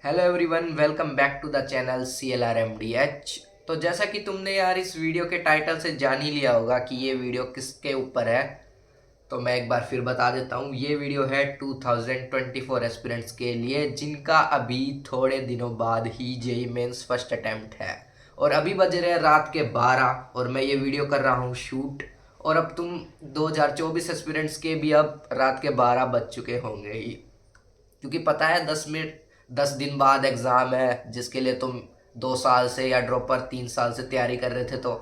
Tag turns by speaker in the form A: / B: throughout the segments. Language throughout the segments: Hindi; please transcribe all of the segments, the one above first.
A: Hello everyone, welcome back to the channel CLRMDH। तो जैसा कि तुमने यार इस वीडियो के टाइटल से जान ही लिया होगा कि ये वीडियो किसके ऊपर है। तो मैं एक बार फिर बता देता हूँ, ये वीडियो है 2024 एस्पिरेंट्स के लिए जिनका अभी थोड़े दिनों बाद ही जेई मेंस फर्स्ट अटेम्प्ट है। और अभी बज रहे हैं रात के 12 और मैं ये वीडियो कर रहा हूँ शूट। और अब तुम 2024 एस्पिरेंट्स के भी अब रात के 12 बज चुके होंगे ही, क्योंकि पता है 10 दिन बाद एग्ज़ाम है जिसके लिए तुम 2 साल से या ड्रॉपर 3 साल से तैयारी कर रहे थे। तो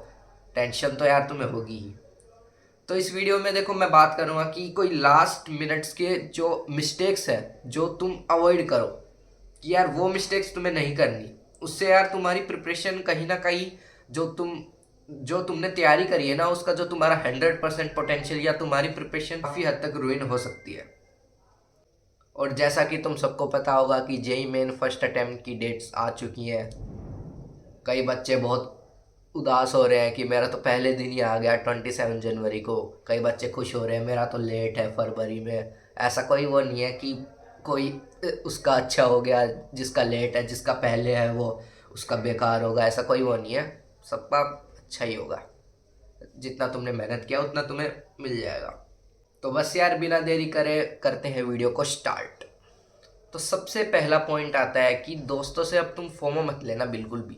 A: टेंशन तो यार तुम्हें होगी ही। तो इस वीडियो में देखो मैं बात करूँगा कि कोई लास्ट मिनट्स के जो मिस्टेक्स है जो तुम अवॉइड करो, कि यार वो मिस्टेक्स तुम्हें नहीं करनी। उससे यार तुम्हारी प्रिपरेशन कहीं ना कहीं जो तुमने तैयारी करी है ना, उसका जो तुम्हारा 100% पोटेंशियल या तुम्हारी प्रिपरेशन काफ़ी हद तक रुइन हो सकती है। और जैसा कि तुम सबको पता होगा कि जेई मेन फर्स्ट अटेम्प्ट की डेट्स आ चुकी हैं। कई बच्चे बहुत उदास हो रहे हैं कि मेरा तो पहले दिन ही आ गया 27 जनवरी को। कई बच्चे खुश हो रहे हैं मेरा तो लेट है फरवरी में। ऐसा कोई वो नहीं है कि कोई उसका अच्छा हो गया जिसका लेट है, जिसका पहले है वो उसका बेकार होगा। ऐसा कोई वो नहीं है, सबका अच्छा ही होगा। जितना तुमने मेहनत किया उतना तुम्हें मिल जाएगा। तो बस यार बिना देरी करे करते हैं वीडियो को स्टार्ट। तो सबसे पहला पॉइंट आता है कि दोस्तों से अब तुम फोमो मत लेना बिल्कुल भी।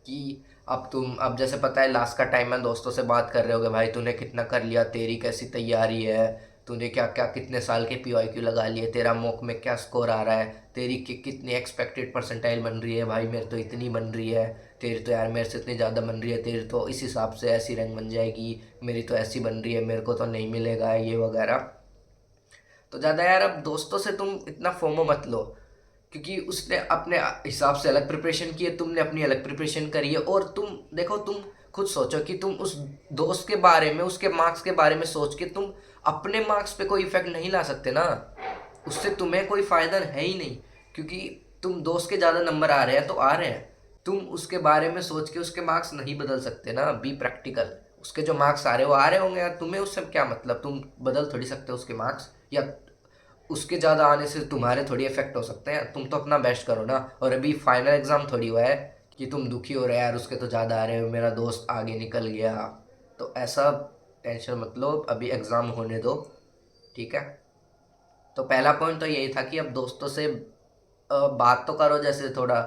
A: कि अब जैसे पता है लास्ट का टाइम है, दोस्तों से बात कर रहे होगे भाई तूने कितना कर लिया, तेरी कैसी तैयारी है, तूने क्या क्या कितने साल के PYQ लगा लिए, तेरा मॉक में क्या स्कोर आ रहा है, तेरी कितनी एक्सपेक्टेड परसेंटाइल बन रही है। भाई मेरे तो इतनी बन रही है, तेरी तो यार मेरे से इतनी ज़्यादा बन रही है, तेरी तो इस हिसाब से ऐसी रैंक बन जाएगी, मेरी तो ऐसी बन रही है, मेरे को तो नहीं मिलेगा ये वगैरह। तो ज़्यादा यार अब दोस्तों से तुम इतना फोमो मत लो, क्योंकि उसने अपने हिसाब से अलग प्रिपरेशन की है, तुमने अपनी अलग प्रिपरेशन करी है। और तुम देखो, तुम खुद सोचो कि तुम उस दोस्त के बारे में, उसके मार्क्स के बारे में सोच के तुम अपने मार्क्स पे कोई इफेक्ट नहीं ला सकते ना। उससे तुम्हें कोई फ़ायदा है ही नहीं, क्योंकि तुम दोस्त के ज़्यादा नंबर आ रहे हैं तो आ रहे हैं, तुम उसके बारे में सोच के उसके मार्क्स नहीं बदल सकते ना। Be practical. उसके जो मार्क्स आ रहे हो आ रहे होंगे यार, तुम्हें उससे क्या मतलब, तुम बदल थोड़ी सकते हो उसके मार्क्स, या उसके ज़्यादा आने से तुम्हारे थोड़ी इफेक्ट हो सकते हैं। तुम तो अपना बेस्ट करो ना। और अभी फाइनल एग्ज़ाम थोड़ी हुआ है कि तुम दुखी हो रहे हैं यार उसके तो ज़्यादा आ रहे हो, मेरा दोस्त आगे निकल गया। तो ऐसा टेंशन मत लो, अभी एग्ज़ाम होने दो, ठीक है। तो पहला पॉइंट तो यही था कि अब दोस्तों से बात तो करो, जैसे थोड़ा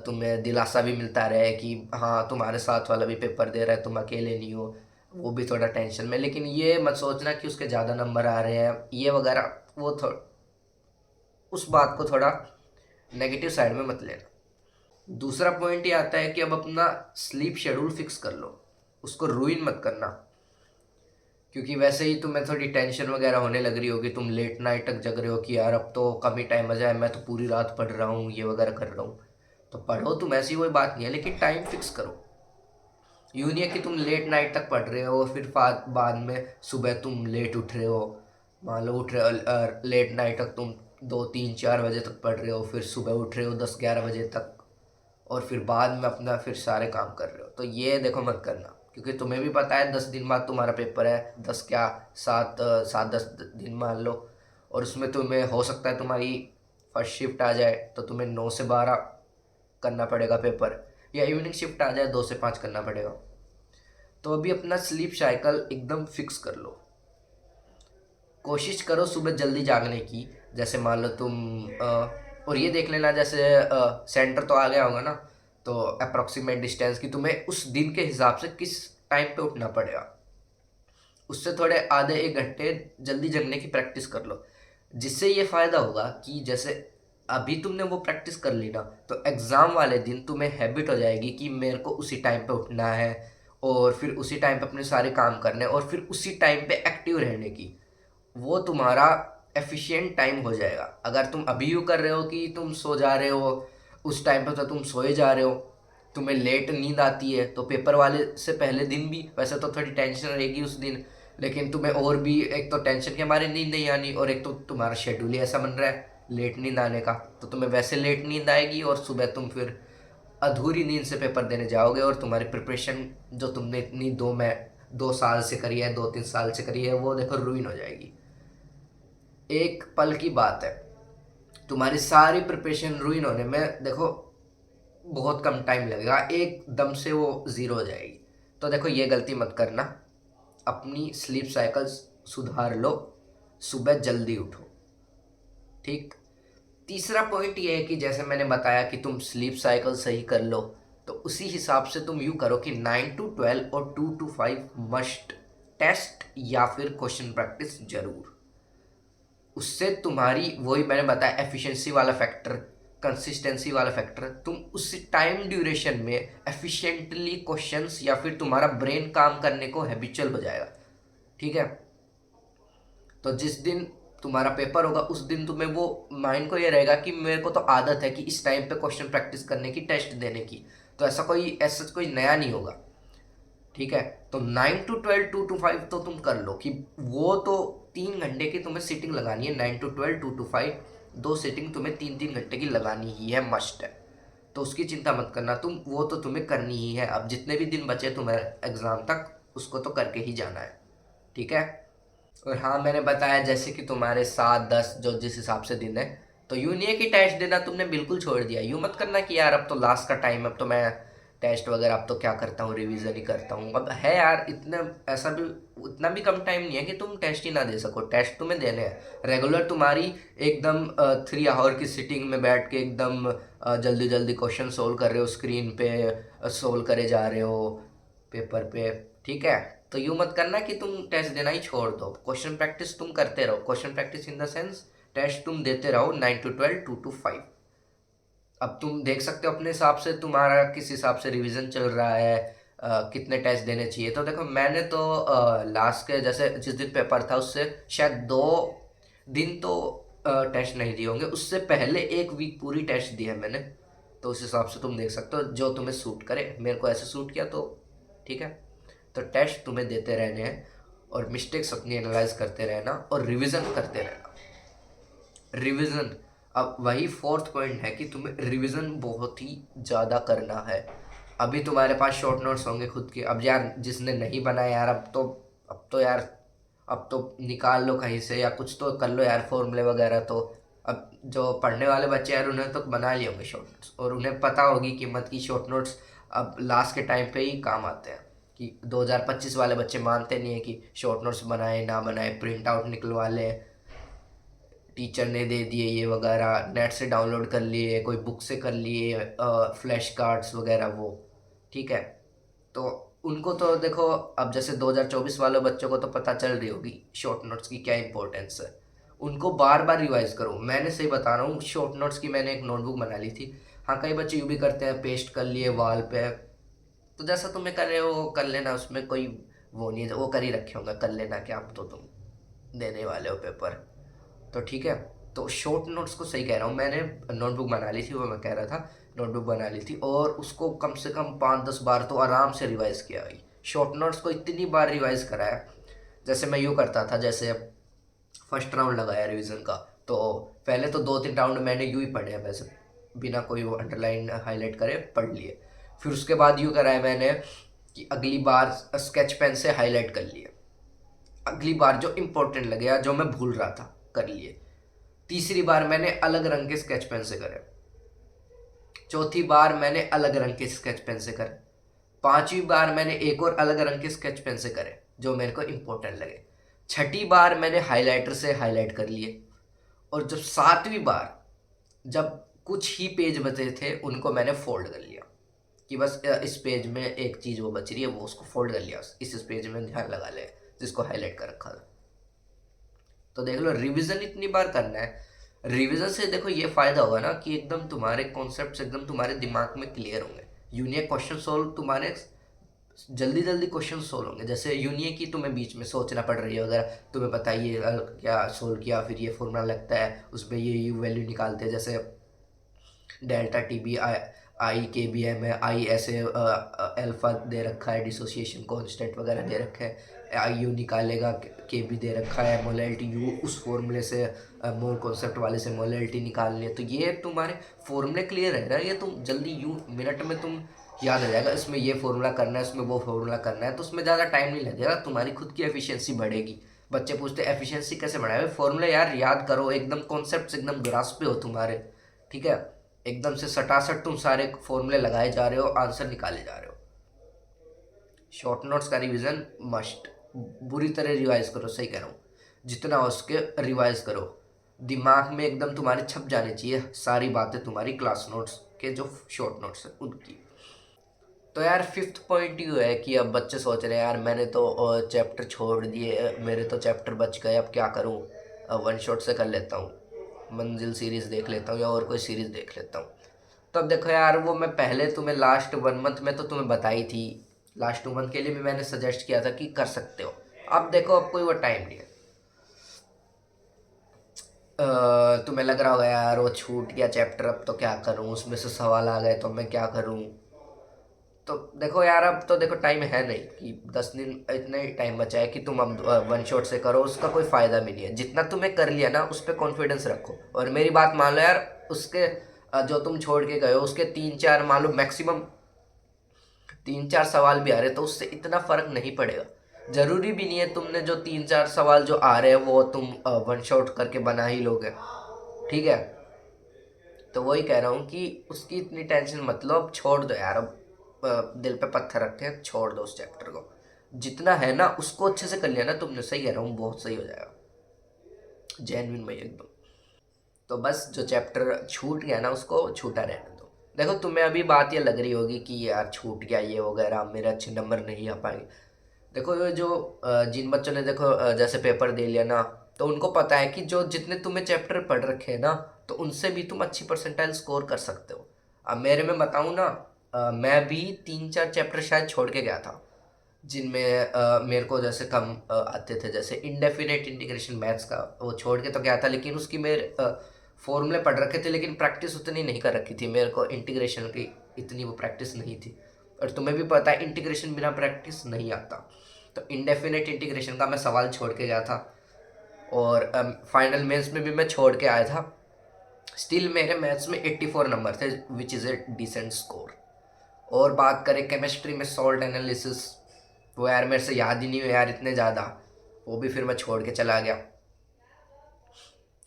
A: तुम्हें दिलासा भी मिलता रहे कि हाँ तुम्हारे साथ वाला भी पेपर दे रहा है, तुम अकेले नहीं हो। वो भी थोड़ा टेंशन में, लेकिन ये मत सोचना कि उसके ज़्यादा नंबर आ रहे हैं ये वगैरह। वो थोड़ा उस बात को थोड़ा नेगेटिव साइड में मत लेना। दूसरा पॉइंट ये आता है कि अब अपना स्लीप शेड्यूल फिक्स कर लो, उसको रूइन मत करना। क्योंकि वैसे ही तुम्हें थोड़ी टेंशन वगैरह होने लग रही होगी, तुम लेट नाइट तक जग रहे हो कि यार अब तो कम ही टाइम बचा है, मैं तो पूरी रात पढ़ रहा हूँ ये वगैरह कर रहा हूँ। तो पढ़ो तुम, ऐसी कोई बात नहीं है, लेकिन टाइम फिक्स करो। यूँ नहीं है कि तुम लेट नाइट तक पढ़ रहे हो फिर बाद में सुबह तुम लेट उठ रहे हो। मान लो उठ रहे हो लेट नाइट तक, तुम 2 3 4 बजे तक पढ़ रहे हो, फिर सुबह उठ रहे हो 10 11 बजे तक, और फिर बाद में अपना फिर सारे काम कर रहे हो। तो ये देखो मत करना, क्योंकि तुम्हें भी पता है 10 दिन बाद तुम्हारा पेपर है। 10 क्या, 7 7 10 दिन मान लो। और उसमें तुम्हें हो सकता है तुम्हारी फर्स्ट शिफ्ट आ जाए तो तुम्हें 9 से 12 करना पड़ेगा पेपर, या इवनिंग शिफ्ट आ जाए 2 से 5 करना पड़ेगा। तो अभी अपना स्लीप साइकिल एकदम फिक्स कर लो। कोशिश करो सुबह जल्दी जागने की। जैसे मान लो तुम और ये देख लेना, जैसे सेंटर तो आ गया होगा ना, तो अप्रॉक्सीमेट डिस्टेंस की तुम्हें उस दिन के हिसाब से किस टाइम पे उठना पड़ेगा, उससे थोड़े आधे 1 घंटे जल्दी जगने की प्रैक्टिस कर लो। जिससे ये फ़ायदा होगा कि जैसे अभी तुमने वो प्रैक्टिस कर ली ना, तो एग्ज़ाम वाले दिन तुम्हें हैबिट हो जाएगी कि मेरे को उसी टाइम पे उठना है, और फिर उसी टाइम पे अपने सारे काम करने हैं, और फिर उसी टाइम पे एक्टिव रहने की। वो तुम्हारा एफिशिएंट टाइम हो जाएगा। अगर तुम अभी यूँ कर रहे हो कि तुम सो जा रहे हो, उस टाइम पे तो तुम सोए जा रहे हो, तुम्हें लेट नींद आती है, तो पेपर वाले से पहले दिन भी वैसे तो थोड़ी टेंशन रहेगी उस दिन, लेकिन तुम्हें और भी एक तो टेंशन के मारे नींद नहीं आनी, और एक तो तुम्हारा शेड्यूल ही ऐसा बन रहा है लेट नींद आने का। तो तुम्हें वैसे लेट नींद आएगी, और सुबह तुम फिर अधूरी नींद से पेपर देने जाओगे, और तुम्हारी प्रिपरेशन जो तुमने इतनी 2 साल से करी है, 2 3 साल से करी है, वो देखो रुइन हो जाएगी। एक पल की बात है, तुम्हारी सारी प्रिपरेशन रुइन होने में देखो बहुत कम टाइम लगेगा, एकदम से वो ज़ीरो हो जाएगी। तो देखो ये गलती मत करना, अपनी स्लीप साइकिल्स सुधार लो, सुबह जल्दी उठो। ठीक। तीसरा पॉइंट ये है कि जैसे मैंने बताया कि तुम स्लीप साइकिल सही कर लो, तो उसी हिसाब से तुम यूँ करो कि 9 to 12 और 2 to 5 मस्ट टेस्ट या फिर क्वेश्चन प्रैक्टिस जरूर। उससे तुम्हारी वही मैंने बताया एफिशिएंसी वाला फैक्टर, कंसिस्टेंसी वाला फैक्टर, तुम उस टाइम ड्यूरेशन में एफिशिएंटली क्वेश्चंस या फिर तुम्हारा ब्रेन काम करने को हैबिचुअल हो जाएगा। ठीक है। तो जिस दिन तुम्हारा पेपर होगा उस दिन तुम्हें वो माइंड को ये रहेगा कि मेरे को तो आदत है कि इस टाइम पे क्वेश्चन प्रैक्टिस करने की, टेस्ट देने की, तो ऐसा कोई नया नहीं होगा। ठीक है। तो 9 to 12 2 to 5 तो तुम कर लो कि वो तो 3 घंटे की तुम्हें सीटिंग लगानी है। 9 to 12 2 to 5 दो सीटिंग तुम्हें 3 3 घंटे की लगानी ही है, मस्ट है। तो उसकी चिंता मत करना तुम, वो तो तुम्हें करनी ही है। अब जितने भी दिन बचे तुम्हें एग्ज़ाम तक उसको तो करके ही जाना है। ठीक है। और हाँ मैंने बताया जैसे कि तुम्हारे 7 10 जो जिस हिसाब से दिन है, तो यूँ नहीं है कि टेस्ट देना तुमने बिल्कुल छोड़ दिया। यूँ मत करना कि यार अब तो लास्ट का टाइम है, अब तो मैं टेस्ट वगैरह अब तो क्या करता हूँ, रिवीजन ही करता हूँ। अब है यार इतना, ऐसा भी उतना भी कम टाइम नहीं है कि तुम टेस्ट ही ना दे सको। टेस्ट तुम्हें देने हैं रेगुलर। तुम्हारी एकदम 3 आवर की सिटिंग में बैठ के एकदम जल्दी जल्दी क्वेश्चन सोल्व कर रहे हो, स्क्रीन पे सोल्व करे जा रहे हो पेपर पे। ठीक है। तो यूँ मत करना कि तुम टेस्ट देना ही छोड़ दो। क्वेश्चन प्रैक्टिस तुम करते रहो, question practice in the sense test तुम देते रहो। 9 to 12 2 to 5। अब तुम देख सकते हो अपने हिसाब से तुम्हारा किस हिसाब से रिवीजन चल रहा है, कितने टेस्ट देने चाहिए। तो देखो मैंने तो लास्ट के जैसे जिस दिन पेपर था उससे शायद 2 दिन तो टेस्ट नहीं दिए होंगे, उससे पहले 1 वीक पूरी टेस्ट दी है मैंने। तो उस हिसाब से तुम देख सकते हो जो तुम्हें सूट करे। मेरे को ऐसे सूट किया तो ठीक है। तो टेस्ट तुम्हें देते रहने हैं और मिस्टेक्स अपनी एनालाइज करते रहना और रिवीजन करते रहना। रिवीजन, अब वही फोर्थ पॉइंट है कि तुम्हें रिवीजन बहुत ही ज़्यादा करना है। अभी तुम्हारे पास शॉर्ट नोट्स होंगे खुद के। अब यार जिसने नहीं बनाया यार, अब तो यार अब तो निकाल लो कहीं से या कुछ तो कर लो यार, फॉर्मूले वगैरह। तो अब जो पढ़ने वाले बच्चे यार उन्हें तो बना लिए होंगे शॉर्ट नोट्स, और उन्हें पता होगी कीमत की शॉर्ट नोट्स अब लास्ट के टाइम पे ही काम आते हैं। कि 2025 वाले बच्चे मानते नहीं है कि शॉर्ट नोट्स बनाए ना बनाए, प्रिंट आउट निकलवा ले, टीचर ने दे दिए ये वगैरह, नेट से डाउनलोड कर लिए, कोई बुक से कर लिए, फ्लैश कार्ड्स वगैरह वो। ठीक है। तो उनको तो देखो अब जैसे 2024 वाले बच्चों को तो पता चल रही होगी शॉर्ट नोट्स की क्या इंपॉर्टेंस है। उनको बार बार रिवाइज करो। मैंने सही बता रहा हूँ, शॉर्ट नोट्स की मैंने एक नोटबुक बना ली थी। हाँ कई बच्चे यूँ भी करते हैं, पेस्ट कर लिए वाल पे। तो जैसा तुम्हें कर रहे हो वो कर लेना, उसमें कोई वो नहीं है, वो कर ही रखे होंगे, कर लेना क्या, अब तो तुम देने वाले हो पेपर। तो ठीक है। तो शॉर्ट नोट्स को सही कह रहा हूँ, मैंने नोटबुक बना ली थी, वो मैं कह रहा था नोटबुक बना ली थी और उसको कम से कम 5 10 बार तो आराम से रिवाइज किया भाई। शॉर्ट नोट्स को इतनी बार रिवाइज कराया। जैसे मैं यूँ करता था, जैसे फर्स्ट राउंड लगाया रिवीजन का, तो पहले तो 2 3 राउंड मैंने यूँ ही पढ़े हैं वैसे, बिना कोई वो अंडरलाइन हाईलाइट करे पढ़ लिए। फिर उसके बाद यूँ कराया मैंने कि अगली बार स्केच पेन से हाईलाइट कर लिए, अगली बार जो इम्पोर्टेंट लगे या जो मैं भूल रहा था कर लिए। तीसरी बार मैंने अलग रंग के स्केच पेन से करे, चौथी बार मैंने अलग रंग के स्केच पेन से करे, पांचवी बार मैंने एक और अलग रंग के स्केच पेन से करे जो मेरे को इम्पोर्टेंट लगे, छठी बार मैंने हाइलाइटर से हाईलाइट कर लिए, और जब सातवीं बार जब कुछ ही पेज बचे थे उनको मैंने फोल्ड कर लिया कि बस इस पेज में एक चीज़ वो बच रही है, वो उसको फोल्ड कर लिया, इस पेज में ध्यान लगा ले जिसको हाईलाइट कर रखा था। तो देख लो रिवीजन इतनी बार करना है। रिवीजन से देखो ये फायदा होगा ना कि एकदम तुम्हारे कॉन्सेप्ट्स एकदम तुम्हारे दिमाग में क्लियर होंगे। यूनिक क्वेश्चन सोल्व तुम्हारे जल्दी जल्दी क्वेश्चन सोल्व होंगे। जैसे यूनिक की तुम्हें बीच में सोचना पड़ रही है, अगर तुम्हें पता है ये क्या सोल्व किया, फिर ये फॉर्मूला लगता है उस पर ये यू वैल्यू निकालते हैं, जैसे डेल्टा टी बी आई आई के बी एम है, आई ऐसे अल्फा दे रखा है, डिसोसिएशन कांस्टेंट वगैरह दे रखे हैं, आई यू निकालेगा, के बी दे रखा है, मोलैलिटी यू उस फॉर्मूले से मोल कॉन्सेप्ट वाले से मोलैलिटी निकालनी है। तो ये तुम्हारे फॉर्मूले क्लियर है ना, ये तुम जल्दी यू मिनट में तुम याद आ जाएगा, इसमें ये फॉर्मूला करना है, इसमें वो फॉर्मूला करना है, तो उसमें ज़्यादा टाइम नहीं लगेगा, तुम्हारी खुद की एफिशिएंसी बढ़ेगी। बच्चे पूछते एफिशिएंसी कैसे बढ़ाए, फॉर्मूले यार याद करो, एकदम कॉन्सेप्ट एकदम ग्रास्प पे हो तुम्हारे, ठीक है, एकदम से सटासट तुम सारे फॉर्मूले लगाए जा रहे हो, आंसर निकाले जा रहे हो। शॉर्ट नोट्स का रिवीजन मस्ट, बुरी तरह रिवाइज करो, सही कह रहा हूँ, जितना हो सके रिवाइज करो, दिमाग में एकदम तुम्हारे छप जाने चाहिए सारी बातें तुम्हारी क्लास नोट्स के जो शॉर्ट नोट्स हैं उनकी। तो यार फिफ्थ पॉइंट ये है कि अब बच्चे सोच रहे हैं यार मैंने तो चैप्टर छोड़ दिए, मेरे तो चैप्टर बच गए, अब क्या करूँ, अब वन शॉट से कर लेता हूँ, मंजिल सीरीज़ देख लेता हूँ या और कोई सीरीज़ देख लेता हूँ। तो अब देखो यार, वो मैं पहले तुम्हें लास्ट 1 मंथ में तो तुम्हें बताई थी, लास्ट 2 मंथ के लिए भी मैंने सजेस्ट किया था कि कर सकते हो। अब देखो अब कोई वो टाइम नहीं है, तुम्हें लग रहा होगा यार वो छूट गया चैप्टर, अब तो क्या करूँ, उसमें से सवाल आ गए तो मैं क्या करूँ। तो देखो यार, अब तो देखो टाइम है नहीं कि 10 दिन, इतना ही टाइम बचा है कि तुम अब वन शॉट से करो, उसका कोई फ़ायदा भी नहीं है। जितना तुम्हें कर लिया ना उस पर कॉन्फिडेंस रखो, और मेरी बात मान लो यार, उसके जो तुम छोड़ के गए हो उसके 3-4 मान लो मैक्सिमम 3-4 सवाल भी आ रहे तो उससे इतना फ़र्क नहीं पड़ेगा। ज़रूरी भी नहीं है तुमने जो 3-4 सवाल जो आ रहे हैं वो तुम वन शॉट करके बना ही लोगे, ठीक है। तो वही कह रहा हूँ कि उसकी इतनी टेंशन मत लो, अब छोड़ दो यार, अब दिल पे पत्थर रखे हैं, छोड़ दो उस चैप्टर को, जितना है ना उसको अच्छे से कर लिया ना तुमने, सही कह रहा हूँ, बहुत सही हो जाएगा, जेन्युइन में एकदम। तो बस जो चैप्टर छूट गया ना उसको छूटा रहने दो। देखो तुम्हें अभी बात ये लग रही होगी कि यार छूट गया ये वगैरह, मेरे अच्छे नंबर नहीं आ पाएंगे। देखो ये जो जिन बच्चों ने देखो जैसे पेपर दे लिया ना, तो उनको पता है कि जो जितने तुम्हें चैप्टर पढ़ रखे हैं ना, तो उनसे भी तुम अच्छी परसेंटाइल स्कोर कर सकते हो। अब मेरे में बताऊँ ना, मैं भी 3-4 चैप्टर शायद छोड़ के गया था, जिनमें मेरे को जैसे कम आते थे, जैसे इंडेफिनेट इंटीग्रेशन मैथ्स का वो छोड़ के तो गया था, लेकिन उसकी मेरे फॉर्मूले पढ़ रखे थे, लेकिन प्रैक्टिस उतनी नहीं कर रखी थी, मेरे को इंटीग्रेशन की इतनी वो प्रैक्टिस नहीं थी। और तुम्हें भी पता है इंटीग्रेशन बिना प्रैक्टिस नहीं आता। तो इंडेफिनेट इंटीग्रेशन का मैं सवाल छोड़ के गया था, और फाइनल मेंस में भी मैं छोड़ के आया था। स्टिल मेरे मैथ्स में 84 नंबर थे, which is a decent score. और बात करें केमिस्ट्री में सॉल्ट एनालिसिस, वो यार मेरे से याद ही नहीं हुआ यार इतने ज़्यादा, वो भी फिर मैं छोड़ के चला गया।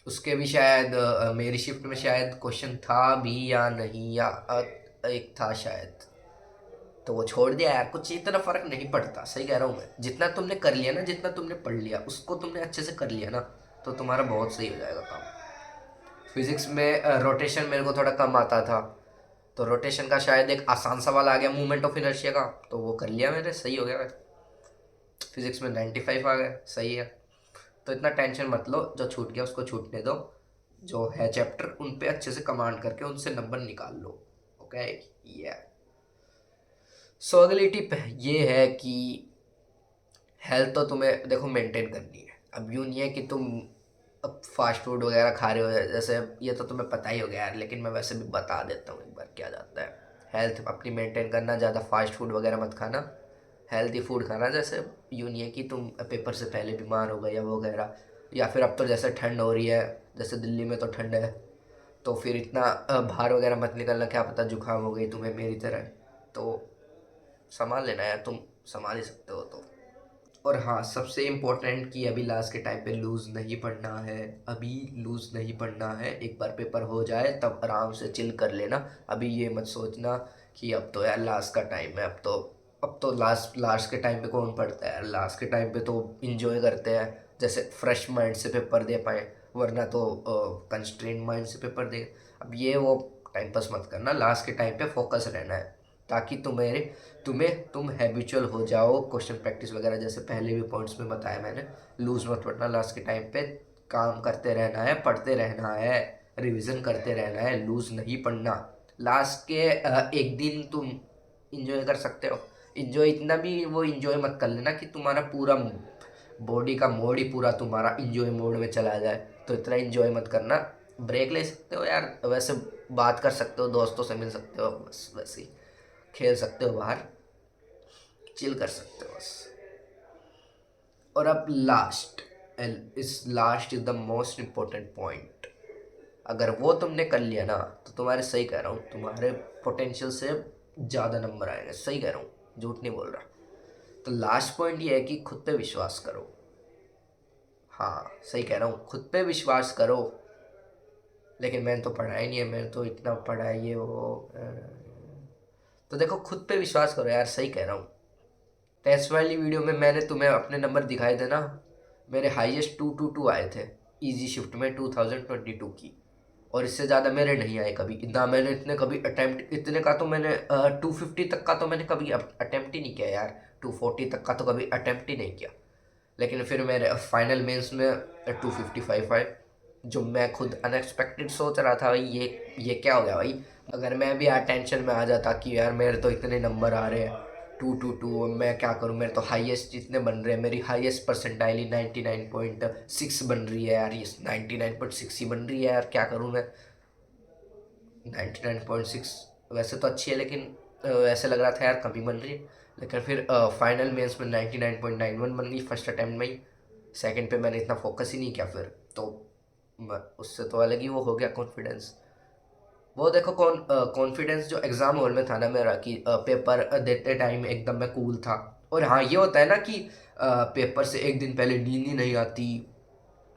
A: उसके भी शायद मेरी शिफ्ट में शायद क्वेश्चन था भी या नहीं, या एक था शायद, तो वो छोड़ दिया यार। कुछ इतना फर्क नहीं पड़ता, सही कह रहा हूँ मैं, जितना तुमने कर लिया ना, जितना तुमने पढ़ लिया उसको तुमने अच्छे से कर लिया ना, तो तुम्हारा बहुत सही हो जाएगा काम। फिजिक्स में रोटेशन मेरे को थोड़ा कम आता था, तो रोटेशन का शायद एक आसान सवाल आ गया मूवमेंट ऑफ इनर्शिया का, तो वो कर लिया मैंने, सही हो गया। फिजिक्स में 95 आ गए, सही है। तो इतना टेंशन मत लो, जो छूट गया उसको छूटने दो, जो है चैप्टर उन पे अच्छे से कमांड करके उनसे नंबर निकाल लो, ओके। ये सो अगली टिप ये है कि हेल्थ तो तुम्हें देखो मेंटेन करनी है। अब यूँ नहीं है कि तुम अब फास्ट फूड वगैरह खा रहे हो, जैसे ये तो तुम्हें पता ही हो गया यार, लेकिन मैं वैसे भी बता देता हूँ एक बार क्या जाता है। हेल्थ अपनी मेंटेन करना, ज़्यादा फास्ट फूड वगैरह मत खाना, हेल्दी फूड खाना। जैसे यूँ नहीं है कि तुम पेपर से पहले बीमार हो गए या वगैरह, या फिर अब तो जैसे ठंड हो रही है, जैसे दिल्ली में तो ठंड है, तो फिर इतना बाहर वगैरह मत निकलना, क्या पता जुकाम हो गई तुम्हें मेरी तरह। तो संभाल लेना यार, तुम संभाल ही सकते हो तो। और हाँ, सबसे इम्पोर्टेंट कि अभी लास्ट के टाइम पे लूज़ नहीं पढ़ना है, अभी लूज़ नहीं पढ़ना है। एक बार पेपर हो जाए तब आराम से चिल कर लेना। अभी ये मत सोचना कि अब तो यार लास्ट का टाइम है, अब तो लास्ट लास्ट के टाइम पे कौन पढ़ता है यार, लास्ट के टाइम पे तो इंजॉय करते हैं, जैसे फ्रेश माइंड से पेपर दे पाए, वरना तो कंस्ट्रेन माइंड से पेपर दे। अब ये वो टाइम पास मत करना, लास्ट के टाइम पे फोकस रहना है, ताकि तुम हैबिचुअल हो जाओ क्वेश्चन प्रैक्टिस वगैरह, जैसे पहले भी पॉइंट्स में बताया मैंने। लूज मत पढ़ना, लास्ट के टाइम पे काम करते रहना है, पढ़ते रहना है, रिवीजन करते रहना है, लूज नहीं पढ़ना। लास्ट के एक दिन तुम इंजॉय कर सकते हो, इंजॉय इतना भी वो इंजॉय मत कर लेना कि तुम्हारा पूरा बॉडी का मोड ही पूरा तुम्हारा इंजॉय मोड में चला जाए, तो इतना इंजॉय मत करना। ब्रेक ले सकते हो यार, वैसे बात कर सकते हो, दोस्तों से मिल सकते हो, बस वैसे ही खेल सकते हो बाहर, चिल कर सकते हो बस। और अब लास्ट, इस last is the most important point. अगर वो तुमने कर लिया ना, तो तुम्हारे, सही कह रहा हूँ, तुम्हारे पोटेंशियल से ज़्यादा नंबर आएंगे, सही कह रहा हूँ, झूठ नहीं बोल रहा। तो लास्ट पॉइंट ये है कि खुद पे विश्वास करो। हाँ सही कह रहा हूँ, खुद पे विश्वास करो। लेकिन मैंने तो पढ़ा ही नहीं है, मैंने तो इतना पढ़ा है ये वो तो देखो खुद पे विश्वास करो यार, सही कह रहा हूँ। टेस्ट वाली वीडियो में मैंने तुम्हें अपने नंबर दिखाए थे ना, मेरे हाईएस्ट 222 आए थे इजी शिफ्ट में 2022 की। और इससे ज़्यादा मेरे नहीं आए कभी, इतना मैंने इतने कभी अटेम्प्ट, इतने का तो मैंने 250 तक का तो मैंने कभी अटेम्प्ट ही नहीं किया यार, 240 तक का तो कभी अटेम्प्ट ही नहीं किया। लेकिन फिर मेरे फाइनल मेंस में 255 आए, जो मैं खुद अनएक्सपेक्टेड सोच रहा था भाई ये क्या हो गया भाई। अगर मैं भी यार टेंशन में आ जाता कि यार मेरे तो इतने नंबर आ रहे हैं 222, मैं क्या करूं, मेरे तो हाईएस्ट इतने बन रहे हैं, मेरी हाईएस्ट परसेंटाइल ही 99.6 बन रही है यार, ये 99.6 ही बन रही है यार, क्या करूं मैं। 99.6 वैसे तो अच्छी है, लेकिन ऐसे लग रहा था यार कमी बन रही है। लेकिन फिर फाइनल मेंस में 99.91 बन गई फर्स्ट अटैम्प्ट में ही। सेकंड पे मैंने इतना फोकस ही नहीं किया फिर तो उससे तो अलग ही वो हो गया कॉन्फिडेंस। वो देखो कॉन्फिडेंस जो एग्ज़ाम हॉल में था ना मेरा, कि पेपर देते टाइम एकदम मैं कूल था। और हाँ ये होता है ना कि पेपर से एक दिन पहले नींद ही नहीं आती,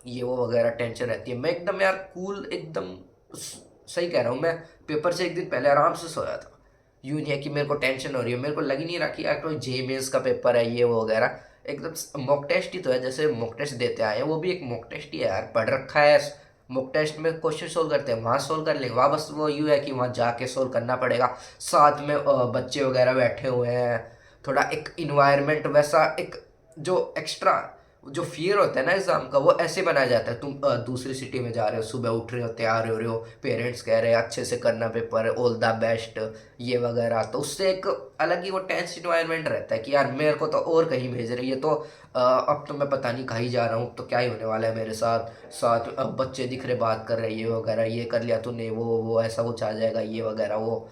A: ये वो वगैरह टेंशन रहती है, मैं एकदम यार कूल एकदम सही कह रहा हूँ मैं। पेपर से एक दिन पहले आराम से सोया था, यूँ नहीं है कि मेरे को टेंशन हो रही है, मेरे को लग ही नहीं रहा कि यार कोई जे मेंस का पेपर है ये वो वगैरह। एकदम मॉक टेस्ट ही तो है, जैसे मॉक टेस्ट देते आए हैं वो भी एक मॉक टेस्ट ही है यार, पढ़ रखा है। मॉक टेस्ट में क्वेश्चन सोल्व करते हैं, वहाँ सोल्व कर लेंगे, वहाँ बस वो यूँ है कि वहाँ जाके सोल्व करना पड़ेगा। साथ में बच्चे वगैरह बैठे हुए हैं, थोड़ा एक इन्वायरमेंट वैसा एक जो एक्स्ट्रा जो फियर होता है ना एग्जाम का, वो ऐसे बनाया जाता है। तुम दूसरी सिटी में जा रहे हो, सुबह उठ रहे हो, तैयार हो रहे हो, पेरेंट्स कह रहे हैं अच्छे से करना पेपर, ऑल द बेस्ट ये वगैरह, तो उससे एक अलग ही वो टेंस इन्वायरमेंट रहता है कि यार मेरे को तो और कहीं भेज रही है, तो अब तो मैं पता नहीं कहीं जा रहा हूँ, तो क्या ही होने वाला है मेरे साथ। साथ अब बच्चे दिख रहे बात कर रहे हैं ये वगैरह, ये कर लिया तूने वो ऐसा कुछ आ जाएगा ये वगैरह वो।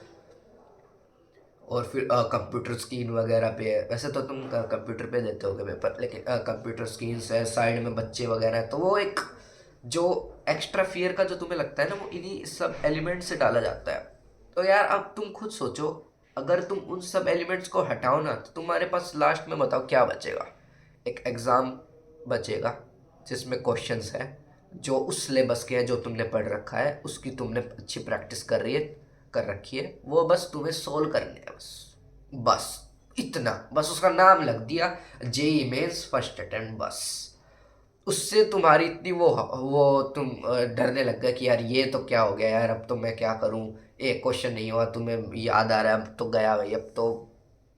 A: और फिर कंप्यूटर स्क्रीन वगैरह पे है, वैसे तो तुम कंप्यूटर पे देते होगे पेपर, लेकिन कंप्यूटर स्क्रीन है, साइड में बच्चे वगैरह हैं, तो वो एक जो एक्स्ट्रा फियर का जो तुम्हें लगता है ना, वो इन्हीं सब एलिमेंट से डाला जाता है। तो यार अब तुम खुद सोचो, अगर तुम उन सब एलिमेंट्स को हटाओ ना, तो तुम्हारे पास लास्ट में बताओ क्या बचेगा। एक एग्ज़ाम बचेगा जिसमें क्वेश्चंस है जो उस सिलेबस के हैं, जो तुमने पढ़ रखा है, उसकी तुमने अच्छी प्रैक्टिस कर रखी है, वो बस तुम्हें सोल्व करने हैं, बस बस इतना, बस उसका नाम लग दिया जेई मेंस फर्स्ट अटेम्प्ट, बस उससे तुम्हारी इतनी वो तुम डरने लग गए कि यार ये तो क्या हो गया यार, अब तो मैं क्या करूं, एक क्वेश्चन नहीं हुआ, तुम्हें याद आ रहा है अब तो गया भाई, अब तो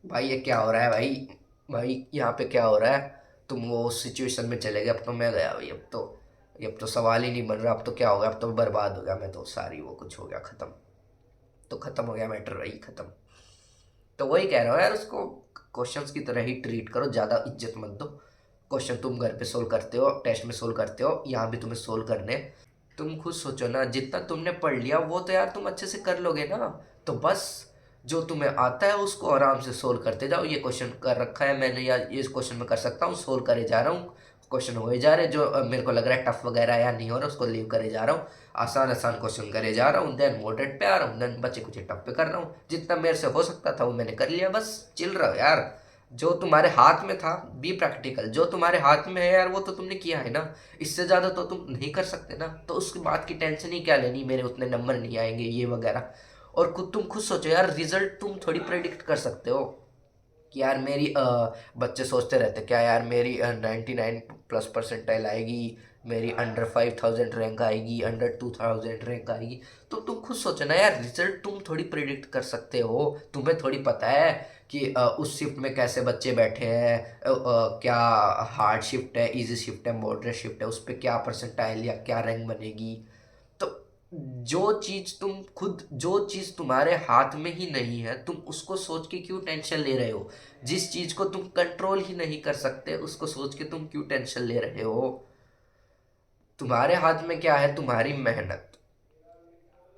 A: भाई ये क्या हो रहा है भाई, भाई यहाँ पे क्या हो रहा है। तुम वो उस सिचुएशन में चले गए, अब तो मैं गया भाई, अब तो सवाल ही नहीं बन रहा, अब तो क्या होगा, अब तो बर्बाद हो गया मैं तो, सारी वो कुछ हो गया ख़त्म, तो ख़त्म हो गया मैटर भाई ख़त्म। तो वही कह रहा हूँ यार, उसको क्वेश्चंस की तरह ही ट्रीट करो, ज़्यादा इज्जत मत दो। क्वेश्चन तुम घर पे सोल्व करते हो, टेस्ट में सोल्व करते हो, यहाँ भी तुम्हें सोल्व करने हैं। तुम खुद सोचो ना, जितना तुमने पढ़ लिया वो तो यार तुम अच्छे से कर लोगे ना, तो बस जो तुम्हें आता है उसको आराम से सोल्व करते जाओ। ये क्वेश्चन कर रखा है मैंने, या ये क्वेश्चन मैं कर सकता हूँ, सोल्व करे जा रहा हूँ, क्वेश्चन हो जा रहे जो मेरे को लग रहा है टफ वगैरह या नहीं हो रहा उसको लीव करे जा रहा हूँ, आसान आसान क्वेश्चन करे जा रहा हूँ, देन मॉडरेट पे आ रहा हूँ, देन बच्चे कुछ टफ पे कर रहा हूँ, जितना मेरे से हो सकता था वो मैंने कर लिया, बस चिल रहा हो यार। जो तुम्हारे हाथ में था बी प्रैक्टिकल, जो तुम्हारे हाथ में है यार वो तो तुमने किया है ना, इससे ज़्यादा तो तुम नहीं कर सकते ना, तो उसके बाद की टेंशन ही क्या लेनी, मेरे उतने नंबर नहीं आएंगे ये वगैरह। और तुम खुद सोचो यार, रिजल्ट तुम थोड़ी प्रेडिक्ट कर सकते हो कि यार मेरी बच्चे सोचते रहते क्या यार मेरी 99 प्लस परसेंटाइल आएगी, मेरी अंडर 5000 रैंक आएगी, अंडर 2000 रैंक आएगी। तो तुम खुद सोचो ना यार, रिजल्ट तुम थोड़ी प्रिडिक्ट कर सकते हो, तुम्हें थोड़ी पता है कि उस शिफ्ट में कैसे बच्चे बैठे हैं, क्या हार्ड शिफ्ट है, इजी शिफ्ट है, मॉडरेट शिफ्ट है, उस पर क्या परसेंटाइल या क्या रैंक बनेगी। तो जो चीज़ तुम्हारे हाथ में ही नहीं है, तुम उसको सोच के क्यों टेंशन ले रहे हो। जिस चीज़ को तुम कंट्रोल ही नहीं कर सकते उसको सोच के तुम क्यों टेंशन ले रहे हो। तुम्हारे हाथ में क्या है, तुम्हारी मेहनत,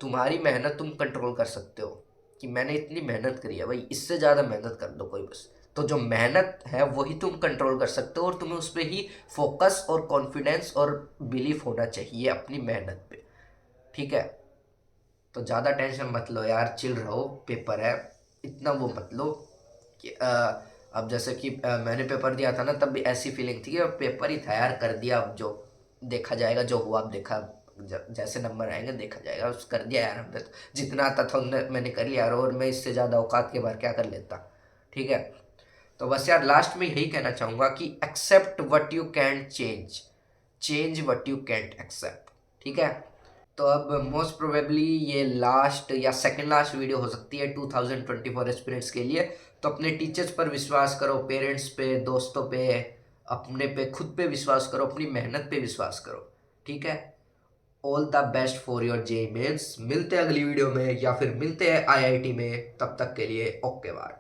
A: तुम्हारी मेहनत तुम कंट्रोल कर सकते हो कि मैंने इतनी मेहनत करी है भाई, इससे ज़्यादा मेहनत कर दो कोई बस। तो जो मेहनत है वही तुम कंट्रोल कर सकते हो, और तुम्हें उस पर ही फोकस और कॉन्फिडेंस और बिलीफ होना चाहिए अपनी मेहनत पे, ठीक है। तो ज़्यादा टेंशन मत लो यार, चिल रहो, पेपर है, इतना वो मत लो कि अब जैसे कि मैंने पेपर दिया था ना, तब भी ऐसी फीलिंग थी कि पेपर ही था यार, कर दिया, अब जो देखा जाएगा, जो हुआ अब देखा, जैसे नंबर आएंगे देखा जाएगा, उस कर दिया यार हमने तो, जितना आता था मैंने कर लिया यार, और मैं इससे ज़्यादा औकात के बाहर क्या कर लेता। ठीक है, तो बस यार लास्ट में यही कहना चाहूँगा कि accept what you can change, change what you can't accept. ठीक है, तो अब मोस्ट प्रोबेबली ये लास्ट या सेकंड लास्ट वीडियो हो सकती है 2024 एस्पिरेंट्स के लिए। तो अपने टीचर्स पर विश्वास करो, पेरेंट्स पे, दोस्तों पे, अपने पे, खुद पे विश्वास करो, अपनी मेहनत पे विश्वास करो। ठीक है, all the best for your J mains. मिलते हैं अगली वीडियो में, या फिर मिलते हैं आईआईटी में, तब तक के लिए ओके बाय।